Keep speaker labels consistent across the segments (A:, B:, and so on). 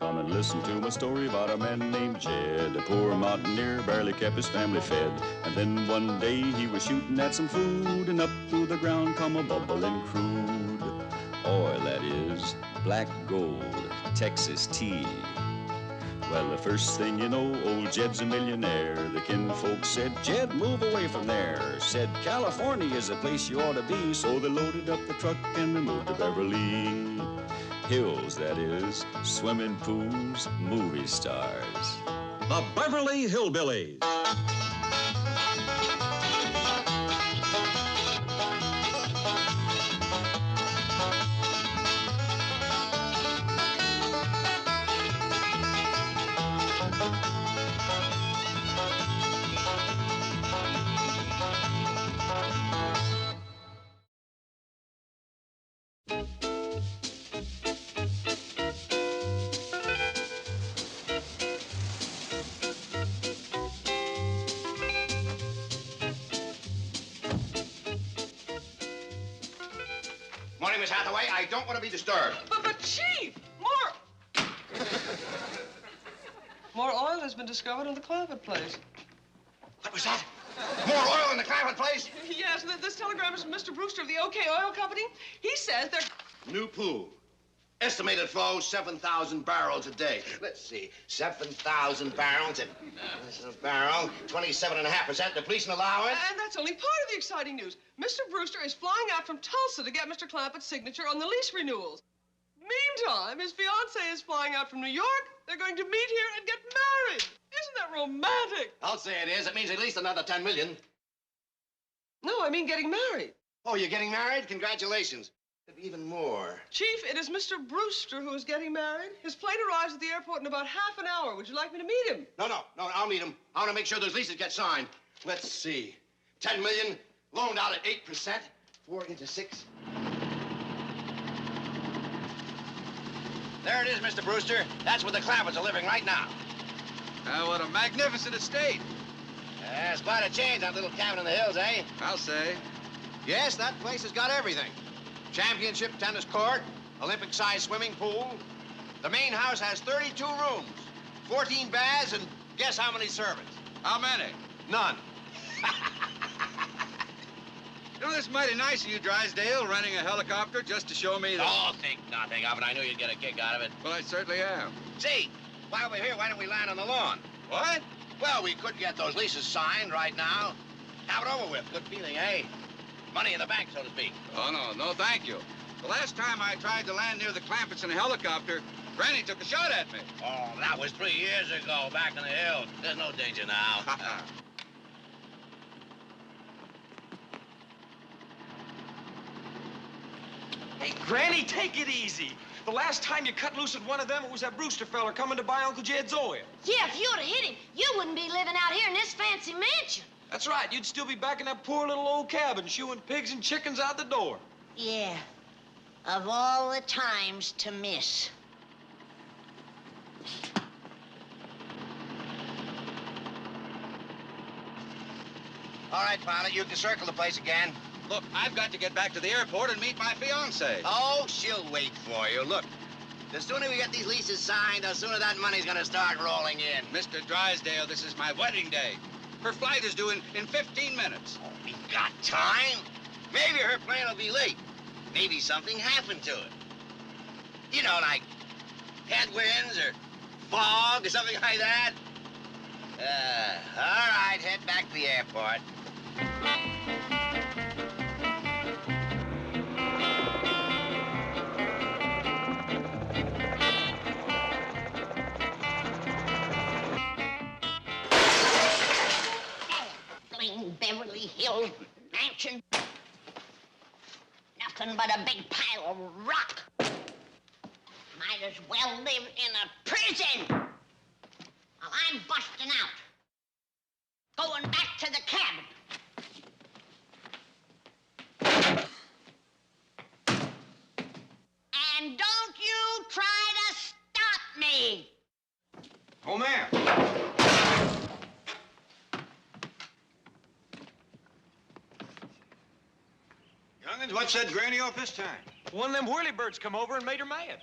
A: Come and listen to my story about a man named Jed. A poor mountaineer barely kept his family fed. And then one day he was shooting at some food, and up through the ground come a bubbling crude oil, that is, black gold, Texas tea. Well, the first thing you know, old Jed's a millionaire. The kinfolk said, Jed, move away from there. Said, California is the place you ought to be. So they loaded up the truck and they moved to Beverly Hills, that is, swimming pools, movie stars.
B: The Beverly Hillbillies.
C: Morning, Miss Hathaway. I don't want to be disturbed.
D: But Chief, more oil has been discovered in the Clampett place.
C: What was that? More oil in the Clampett place?
D: Yes, this telegram is from Mr. Brewster of the OK Oil Company. He says they're...
C: New pool. Estimated flow, 7,000 barrels a day. Let's see, 7,000 barrels at this is a barrel, 27.5% depletion allowance.
D: And that's only part of the exciting news. Mr. Brewster is flying out from Tulsa to get Mr. Clampett's signature on the lease renewals. Meantime, his fiancée is flying out from New York. They're going to meet here and get married. Isn't that romantic?
C: I'll say it is. It means at least another 10 million.
D: No, I mean getting married.
C: Oh, you're getting married? Congratulations. Could be even more.
D: Chief, it is Mr. Brewster who is getting married. His plane arrives at the airport in about half an hour. Would you like me to meet him?
C: No, I'll meet him. I want to make sure those leases get signed. Let's see. 10 million, loaned out at 8%, 4 into 6. There it is, Mr. Brewster. That's where the Clampetts are living right now.
E: What a magnificent estate.
C: It's quite a change, that little cabin in the hills, eh?
E: I'll say.
C: Yes, that place has got everything. Championship tennis court, Olympic-sized swimming pool. The main house has 32 rooms, 14 baths, and guess how many servants?
E: How many?
C: None.
E: You know, this is mighty nice of you, Drysdale, renting a helicopter just to show me that...
C: Oh, think nothing of it. I knew you'd get a kick out of it.
E: Well, I certainly am.
C: See, while we're here, why don't we land on the lawn?
E: What?
C: Well, we could get those leases signed right now. Have it over with. Good feeling, eh? Money in the bank, so to speak.
E: Oh, no, thank you. The last time I tried to land near the Clampetts in a helicopter, Granny took a shot at me.
C: Oh, that was 3 years ago, back in the hills. There's no danger now.
F: Hey, Granny, take it easy. The last time you cut loose at one of them, it was that Brewster feller coming to buy Uncle Jed's oil.
G: Yeah, if you'd have hit him, you wouldn't be living out here in this fancy mansion.
F: That's right. You'd still be back in that poor little old cabin, shooing pigs and chickens out the door.
G: Yeah, of all the times to miss.
C: All right, pilot, you can circle the place again.
E: Look, I've got to get back to the airport and meet my fiancée.
C: Oh, she'll wait for you. Look, the sooner we get these leases signed, the sooner that money's gonna start rolling in.
E: Mr. Drysdale, this is my wedding day. Her flight is due in 15 minutes.
C: Oh, we got time. Maybe her plane will be late. Maybe something happened to it. You know, like headwinds or fog or something like that. All right, head back to the airport.
G: Beverly Hills mansion. Nothing but a big pile of rock. Might as well live in a prison. Well, I'm busting out. Going back to the cabin. And don't you try to stop me.
F: Oh, ma'am. Young'uns, what's that Granny off this time? One of them whirlybirds come over and made her mad.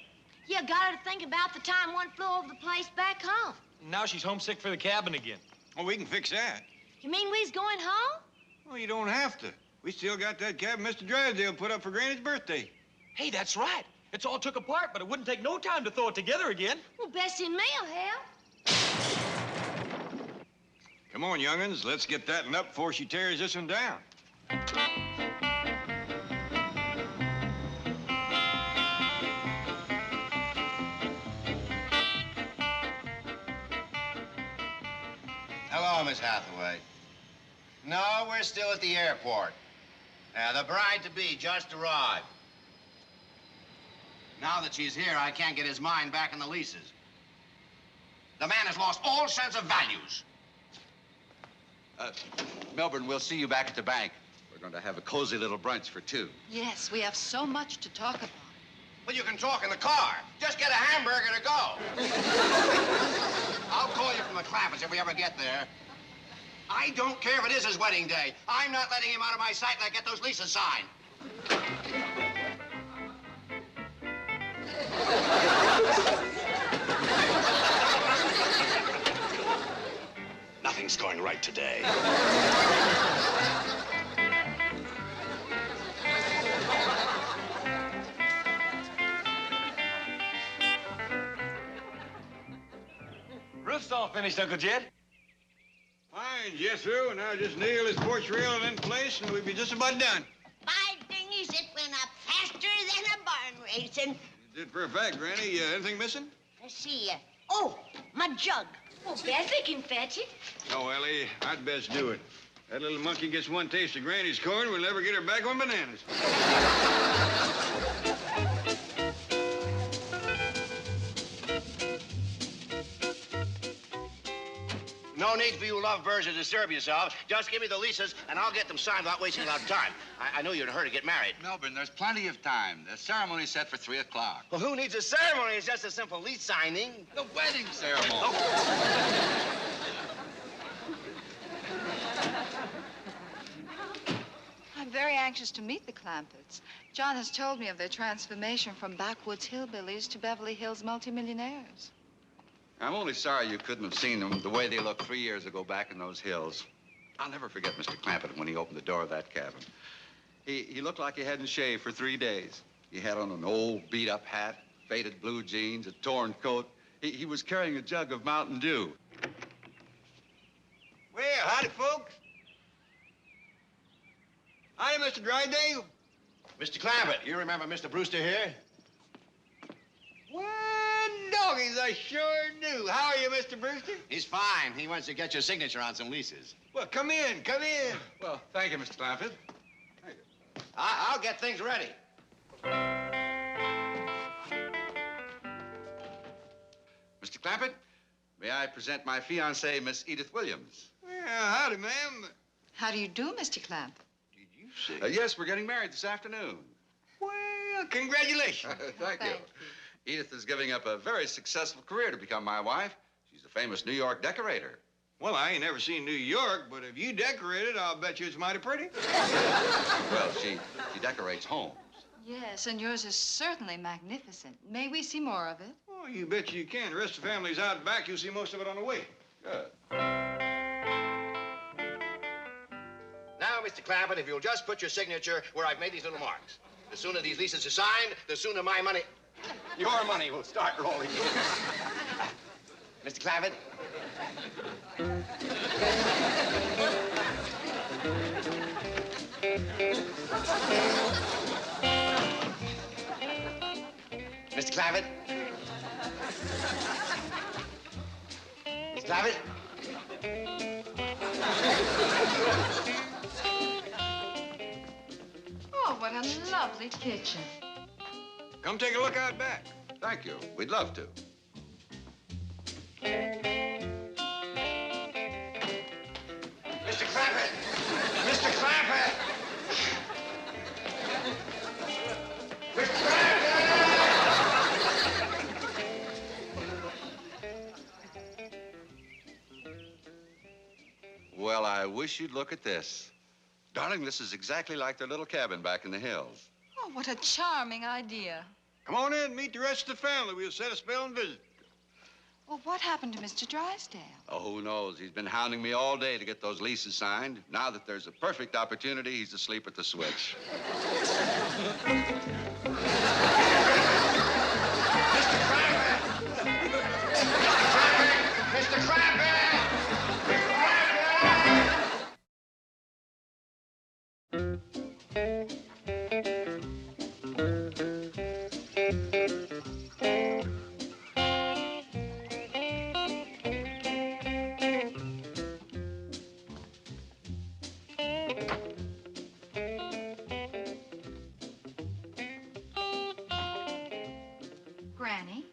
H: You gotta think about the time one flew over the place back home.
F: Now she's homesick for the cabin again.
I: Well, we can fix that.
H: You mean we's going home?
I: Well, you don't have to. We still got that cabin Mr. Drysdale put up for Granny's birthday.
F: Hey, that's right. It's all took apart, but it wouldn't take no time to throw it together again.
H: Well, Bessie and me'll help.
I: Come on, young'uns, let's get that one up before she tears this one down.
C: Hello, Miss Hathaway. No, we're still at the airport. The bride-to-be just arrived. Now that she's here, I can't get his mind back on the leases. The man has lost all sense of values.
E: Melbourne, we'll see you back at the bank. We're going to have a cozy little brunch for two.
J: Yes, we have so much to talk about.
C: Well, you can talk in the car. Just get a hamburger to go. I'll call you from the Clampetts if we ever get there. I don't care if it is his wedding day. I'm not letting him out of my sight till I get those leases signed.
K: Nothing's going right today.
F: Roof's all finished, Uncle Jed.
I: Fine, yes, sir. And now just nail this porch railing in place and we'll be just about done.
G: By dingies, it went up faster than a barn racing.
I: You did for a fact, Granny. Anything missing?
G: Let's see. Oh, my jug.
H: Well, Bessie can fetch it.
I: No, Ellie, I'd best do it. That little monkey gets one taste of Granny's corn, we'll never get her back on bananas.
C: No need for you lovebirds to disturb yourselves. Just give me the leases, and I'll get them signed without wasting a lot of time. I know you're in a hurry to get married.
E: Melbourne, there's plenty of time. The ceremony's set for 3 o'clock.
C: Well, who needs a ceremony? It's just a simple lease signing.
E: The wedding ceremony.
J: I'm very anxious to meet the Clampetts. John has told me of their transformation from backwoods hillbillies to Beverly Hills multimillionaires.
E: I'm only sorry you couldn't have seen them the way they looked 3 years ago back in those hills. I'll never forget Mr. Clampett when he opened the door of that cabin. He looked like he hadn't shaved for 3 days. He had on an old beat-up hat, faded blue jeans, a torn coat. He was carrying a jug of Mountain Dew.
I: Well, howdy, folks. Howdy, Mr. Drydale.
C: Mr. Clampett, you remember Mr. Brewster here?
I: Well, doggies, I sure do. How are you, Mr. Brewster?
C: He's fine. He wants to get your signature on some leases.
I: Well, come in, come in.
E: Well, thank you, Mr. Clampett.
C: I'll get things ready.
E: Mr. Clampett, may I present my fiancée, Miss Edith Williams?
I: Well, howdy, ma'am.
J: How do you do, Mr. Clampett?
I: Did you say?
E: Yes, we're getting married this afternoon.
I: Well, congratulations.
E: Thank you. Edith is giving up a very successful career to become my wife. She's a famous New York decorator.
I: Well, I ain't never seen New York, but if you decorate it, I'll bet you it's mighty pretty.
E: Well, she decorates homes.
J: Yes, and yours is certainly magnificent. May we see more of it?
I: Oh, you bet you can. The rest of the family's out back. You'll see most of it on the way.
E: Good.
C: Now, Mr. Clampett, if you'll just put your signature where I've made these little marks. The sooner these leases are signed, the sooner my money, your money will start rolling. Mr. Clampett? Mr. Clampett? Mr. Clampett?
J: Oh, what a lovely kitchen.
I: Come take a look out back.
E: Thank you. We'd love to.
C: Mr. Clampett! Mr. Clampett! Mr. Clampett!
E: Well, I wish you'd look at this. Darling, this is exactly like their little cabin back in the hills.
J: Oh, what a charming idea.
I: Come on in and meet the rest of the family. We'll set a spell and visit.
J: Well, what happened to Mr. Drysdale?
E: Oh, who knows? He's been hounding me all day to get those leases signed. Now that there's a perfect opportunity, he's asleep at the switch.
C: Mr. Clampett!
J: Granny,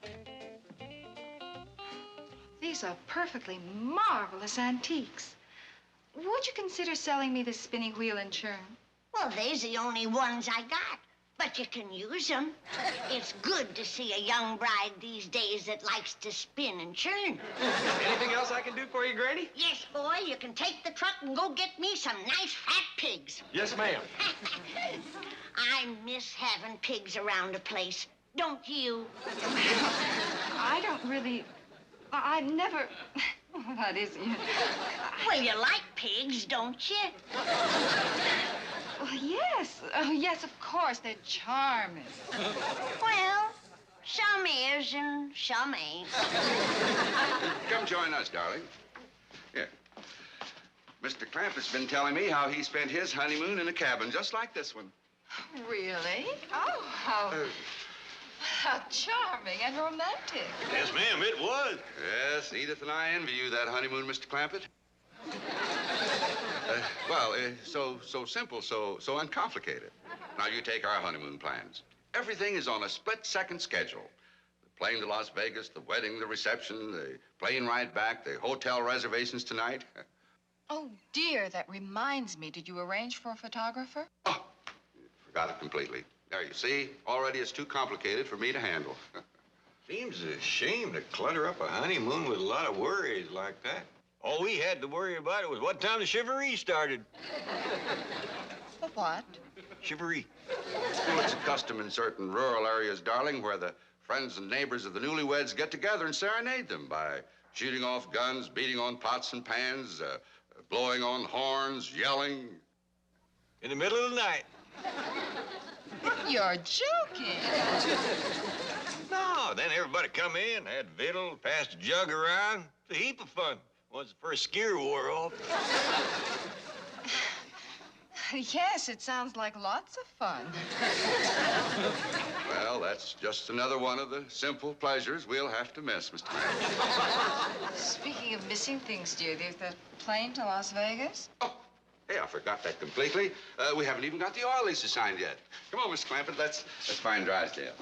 J: these are perfectly marvelous antiques. Would you consider selling me this spinning wheel and churn?
G: Well, they's the only ones I got. But you can use them. It's good to see a young bride these days that likes to spin and churn.
F: Anything else I can do for you, Granny?
G: Yes, boy, you can take the truck and go get me some nice fat pigs.
F: Yes, ma'am.
G: I miss having pigs around the place. Don't you?
J: I don't really... I never... That isn't...
G: Well, you like pigs, don't you?
J: Well, yes. Oh, yes, of course. They're charming.
G: Well, some is and some ain't.
E: Come join us, darling. Here. Mr. Clampett's been telling me how he spent his honeymoon in a cabin just like this one.
J: Really? Oh, how charming and romantic.
I: Yes, ma'am, it was.
E: Yes, Edith and I envy you that honeymoon, Mr. Clampett. So simple, so uncomplicated. Now, you take our honeymoon plans. Everything is on a split-second schedule. The plane to Las Vegas, the wedding, the reception, the plane ride back, the hotel reservations tonight.
J: Oh, dear, that reminds me. Did you arrange for a photographer?
E: Oh, forgot it completely. There, you see, already it's too complicated for me to handle.
I: Seems a shame to clutter up a honeymoon with a lot of worries like that. All we had to worry about was what time the chivalry started.
J: The what?
I: Chivalry.
E: Well, it's a custom in certain rural areas, darling, where the friends and neighbors of the newlyweds get together and serenade them by shooting off guns, beating on pots and pans, blowing on horns, yelling.
I: In the middle of the night.
J: You're joking.
I: No, then everybody come in, had victual, passed the jug around. It's a heap of fun. Once the first scare wore off.
J: Yes, it sounds like lots of fun.
E: Well, that's just another one of the simple pleasures we'll have to miss, Mr. Clamp.
J: Speaking of missing things, dear, there's that plane to Las Vegas.
E: Oh, hey, I forgot that completely. We haven't even got the oil leases signed yet. Come on, Mr. Clampett, let's find Drysdale.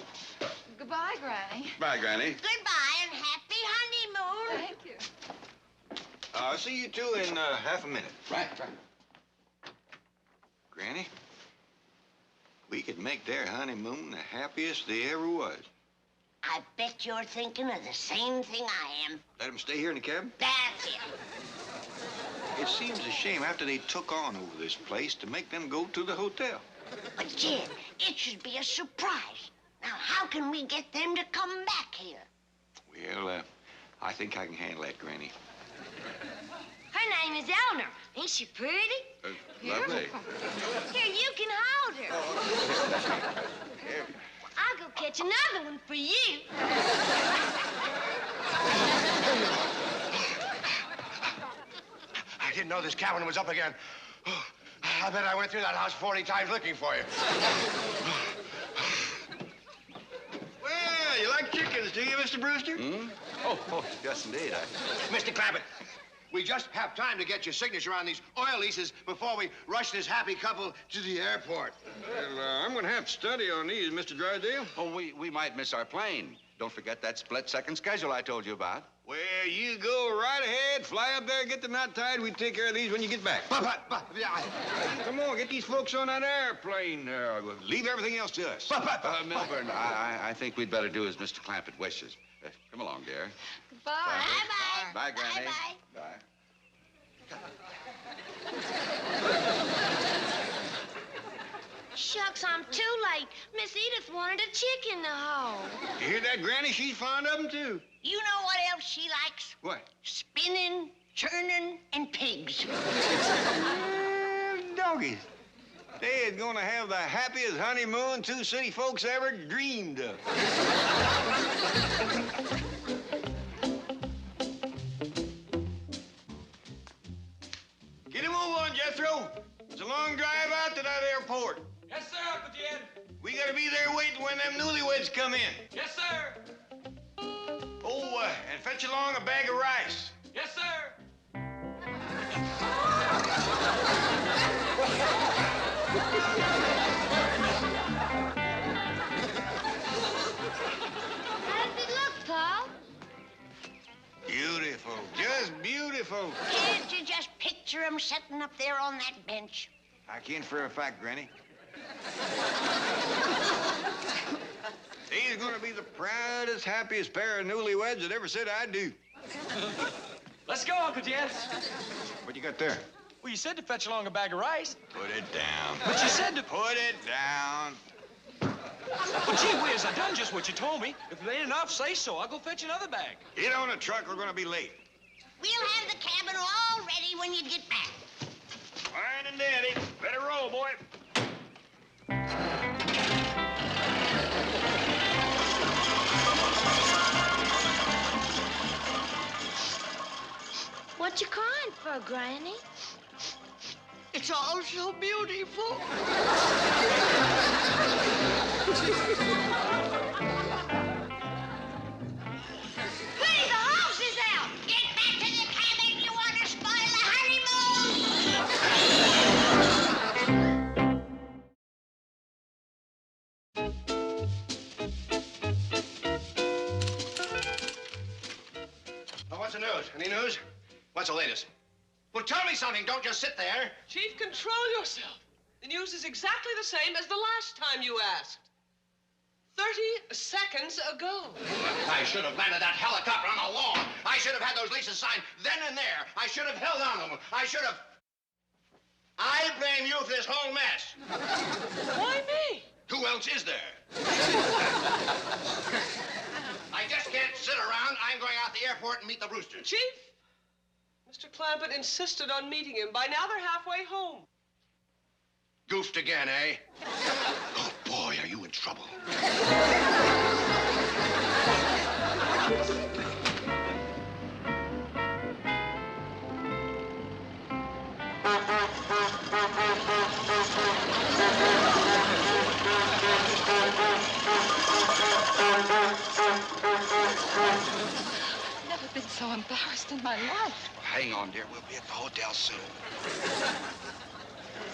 J: Goodbye, Granny.
E: Bye, Granny.
G: Goodbye and happy honeymoon.
J: Thank you.
I: I'll see you two in half a minute.
E: Right.
I: Granny, we could make their honeymoon the happiest they ever was.
G: I bet you're thinking of the same thing I am.
I: Let them stay here in the cabin?
G: That's it.
I: It seems a shame after they took on over this place to make them go to the hotel.
G: But, Jed, it should be a surprise. Now, how can we get them to come back here?
I: Well, I think I can handle that, Granny.
H: Her name is Eleanor. Ain't she pretty?
E: Lovely.
H: Here, you can hold her. I'll go catch another one for you.
C: I didn't know this cabin was up again. Oh, I bet I went through that house 40 times looking for you.
I: Well, you like chickens, do you, Mr. Brewster?
E: Hmm? Oh, yes, indeed.
C: Mr. Clampett, we just have time to get your signature on these oil leases before we rush this happy couple to the airport.
I: Well, I'm going to have to study on these, Mr. Drysdale.
E: Oh, we might miss our plane. Don't forget that split-second schedule I told you about.
I: Well, you go right ahead, fly up there, get the knot tied. We take care of these when you get back. Come on, get these folks on that airplane. Leave everything else to us.
E: Milburn, I think we'd better do as Mr. Clampett wishes. Come along, dear.
J: Goodbye.
G: Bye-bye.
E: Bye, Granny.
G: Bye-bye.
E: Bye.
H: Shucks, I'm too late. Miss Edith wanted a chick in the hole.
I: You hear that, Granny? She's fond of them, too.
G: You know what else she likes?
I: What?
G: Spinning, churning, and pigs.
I: Doggies. They is gonna have the happiest honeymoon two city folks ever dreamed of. Get him over on, Jethro. It's a long drive out to that airport.
F: Yes, sir, Uncle Jed.
I: We gotta be there waiting when them newlyweds come in.
F: Yes, sir.
I: Oh, and fetch along a bag of rice.
F: Yes, sir.
H: How does it look, Paul?
I: Beautiful, just beautiful.
G: Can't you just picture him sitting up there on that bench?
I: I can for a fact, Granny. He's gonna be the proudest, happiest pair of newlyweds that ever said I do.
F: Let's go, Uncle Jed.
I: What you got there?
F: Well, you said to fetch along a bag of rice.
I: Put it down.
F: But you said to...
I: Put it down.
F: Well, gee whiz, I done just what you told me. If it ain't enough, say so. I'll go fetch another bag.
I: Get on the truck, we're gonna be late.
G: We'll have the cabin all ready when you get back.
I: Fine and dandy. Better roll, boy.
H: What you crying for, Granny?
G: It's all so beautiful.
H: Goody, the house is out!
G: Get back to the cabin. You want to spoil the honeymoon.
C: Oh, what's the news? Any news? What's the latest? Well, tell me something. Don't just sit there.
D: Chief, control yourself. The news is exactly the same as the last time you asked. 30 seconds ago.
C: I should have landed that helicopter on the lawn. I should have had those leases signed then and there. I should have held on to them. I should have... I blame you for this whole mess.
D: Why me?
C: Who else is there? I just can't sit around. I'm going out the airport and meet the Brewsters.
D: Chief, Mr. Clampett insisted on meeting him. By now, they're halfway home.
C: Goofed again, eh? Oh, boy, are you in trouble.
J: Never been so embarrassed in my life.
I: Hang on, dear. We'll be at the hotel soon.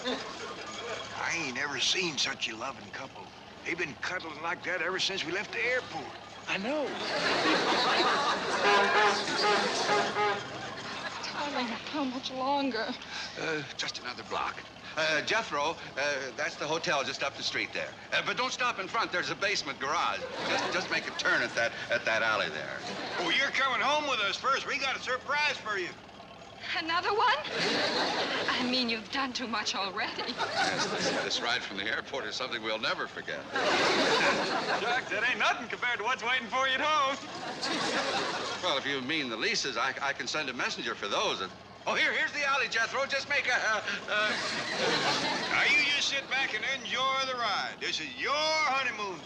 I: I ain't ever seen such a loving couple. They've been cuddling like that ever since we left the airport.
F: I know.
J: Darling, how much longer?
E: Just another block. Jethro, that's the hotel just up the street there. But don't stop in front. There's a basement garage. Just make a turn at that alley there.
I: Oh, you're coming home with us first. We got a surprise for you.
J: Another one? I mean, you've done too much already.
E: Yes, this ride from the airport is something we'll never forget.
F: Jack, that ain't nothing compared to what's waiting for you at home.
E: Well, if you mean the leases, I can send a messenger for those. Oh, here's the alley, Jethro. Just make a...
I: Now, you just sit back and enjoy the ride. This is your honeymoon.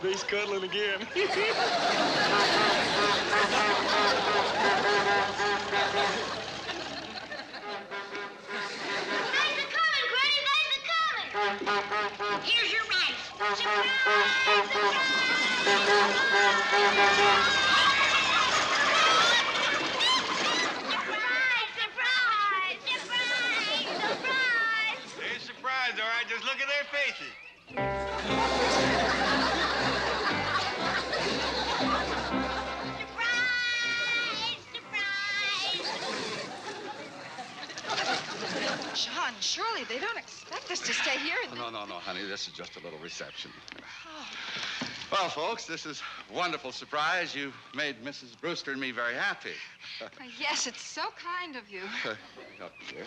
F: He's cuddling again.
H: Guys are coming, Granny. Guys are coming.
G: Here's your rice.
H: Surprise!
I: They're surprised, all right. Just look at their faces.
J: John, surely they don't expect us to stay here and...
E: No, honey. This is just a little reception. Well, folks, this is a wonderful surprise. You made Mrs. Brewster and me very happy.
J: Yes, it's so kind of you.
E: Up here.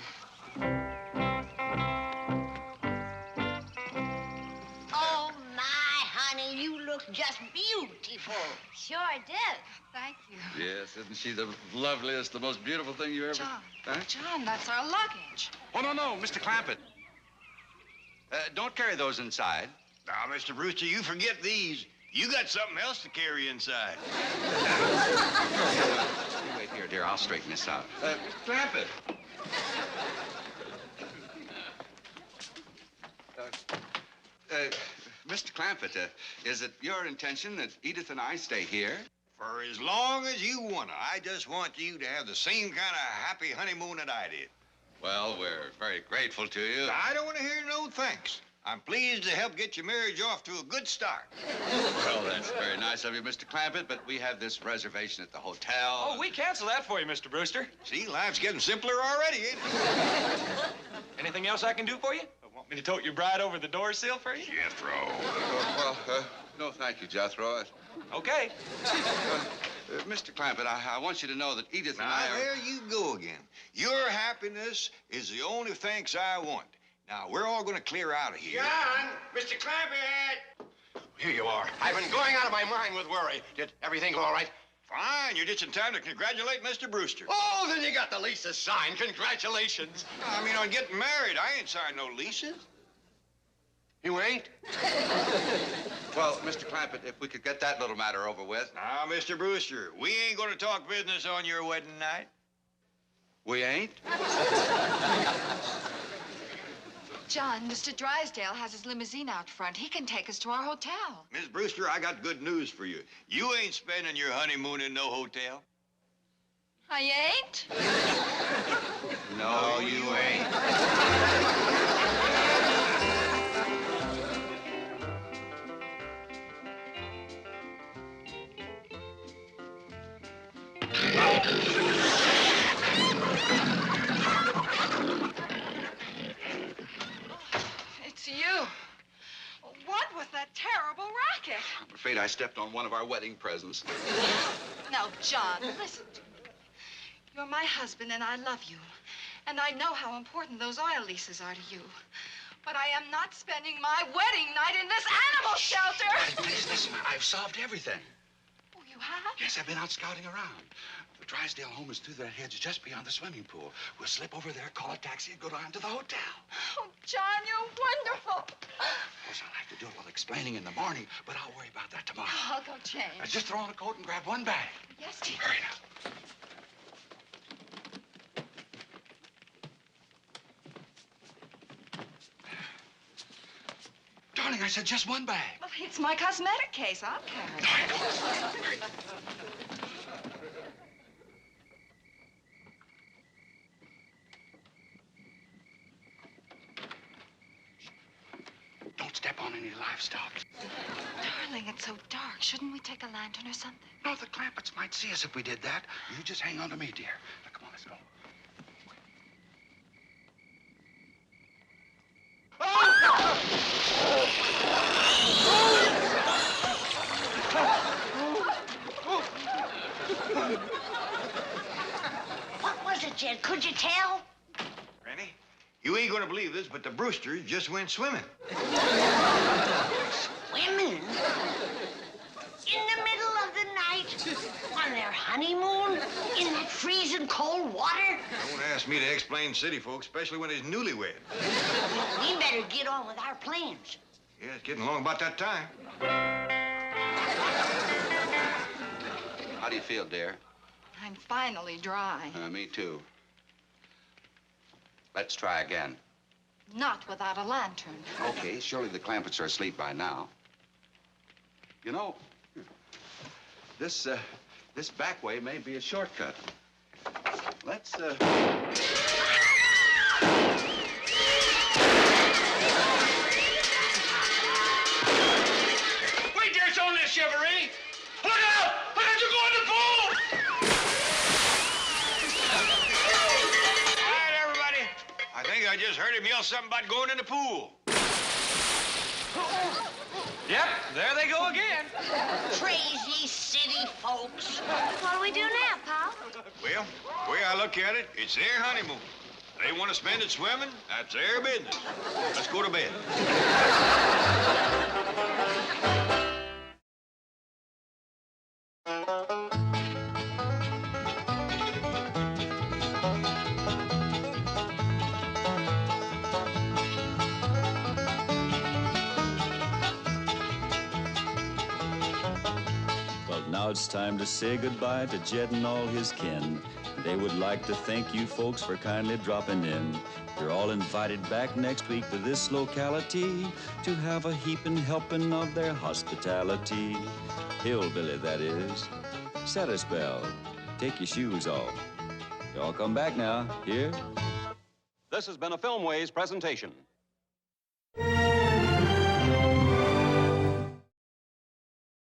G: looks just beautiful.
H: Sure did.
J: Thank you.
E: Yes, isn't she the loveliest, the most beautiful thing you ever...
J: John.
E: Huh?
J: John, that's our luggage.
E: Oh, no, Mr. Clampett. Don't carry those inside.
I: Now, Mr. Brewster, you forget these. You got something else to carry inside.
E: You wait here, dear. I'll straighten this out. Clampett. Mr. Clampett, is it your intention that Edith and I stay here?
I: For as long as you want to. I just want you to have the same kind of happy honeymoon that I did.
E: Well, we're very grateful to you.
I: I don't want to hear no thanks. I'm pleased to help get your marriage off to a good start.
E: Well, that's very nice of you, Mr. Clampett, but we have this reservation at the hotel.
F: Oh, we cancel that for you, Mr. Brewster.
I: See, life's getting simpler already, ain't it?
F: Anything else I can do for you? Want me to tote your bride over the door sill for you?
I: Jethro.
E: No, thank you, Jethro.
F: Okay.
E: Mr. Clampett, I want you to know that Edith and I
I: Now,
E: are...
I: there you go again. Your happiness is the only thanks I want. Now, we're all going to clear out of here.
C: John! Mr. Clampett!
I: Here you are.
C: I've been going out of my mind with worry. Did everything go all right?
I: Fine. You're just in time to congratulate Mr. Brewster.
C: Oh, then you got the leases signed. Congratulations.
I: I mean, on getting married, I ain't signed no leases.
C: You ain't?
E: Well, Mr. Clampett, if we could get that little matter over with.
I: Now, Mr. Brewster, we ain't going to talk business on your wedding night.
E: We ain't?
J: John, Mr. Drysdale has his limousine out front. He can take us to our hotel.
I: Miss Brewster, I got good news for you. You ain't spending your honeymoon in no hotel.
J: I ain't?
E: No, you ain't.
J: It's you. What was that terrible racket?
E: I'm afraid I stepped on one of our wedding presents.
J: Now, John, listen to me. You're my husband, and I love you. And I know how important those oil leases are to you. But I am not spending my wedding night in this animal shelter.
E: Please listen, I've solved everything.
J: Oh, you have?
E: Yes, I've been out scouting around. The Drysdale home is through that hedge just beyond the swimming pool. We'll slip over there, call a taxi, and go down to the hotel.
J: Oh, John, you're wonderful.
E: Of course, I'll have to do a little explaining in the morning, but I'll worry about that tomorrow.
J: I'll go change.
E: Just throw on a coat and grab one bag.
J: Yes, dear.
E: Hurry now. Darling, I said just one bag.
J: Well, it's my cosmetic case. I'll carry it.
E: Don't step on any livestock.
J: Darling, it's so dark. Shouldn't we take a lantern or something?
E: No, the Clampetts might see us if we did that. You just hang on to me, dear. Now, come on, let's go.
G: What was it, Jed? Could you tell?
I: Granny, you ain't going to believe this, but the Brewsters just went swimming.
G: Women? In the middle of the night? On their honeymoon? In that freezing cold water?
I: Don't ask me to explain city folks, especially when it's newlywed.
G: We better get on with our plans.
I: Yeah, it's getting along about that time.
E: How do you feel, dear?
J: I'm finally dry.
E: Me too. Let's try again.
J: Not without a lantern.
E: Okay, surely the Clampetts are asleep by now. You know, this back way may be a shortcut. Let's,
F: Wait, there's only a Chevrolet. Look out! Look out, you go in the pool!
I: All right, everybody. I think I just heard him yell something about going in the pool.
F: Yep, there they go again.
G: Crazy city folks.
H: What do we do now, Pop?
I: Well, the way I look at it, it's their honeymoon. They want to spend it swimming, that's their business. Let's go to bed.
A: Well, now it's time to say goodbye to Jed and all his kin. They would like to thank you folks for kindly dropping in. You're all invited back next week to this locality to have a heaping helping of their hospitality. Hillbilly, that is. Set a spell. Take your shoes off. Y'all come back now. Here?
B: This has been a Filmways presentation.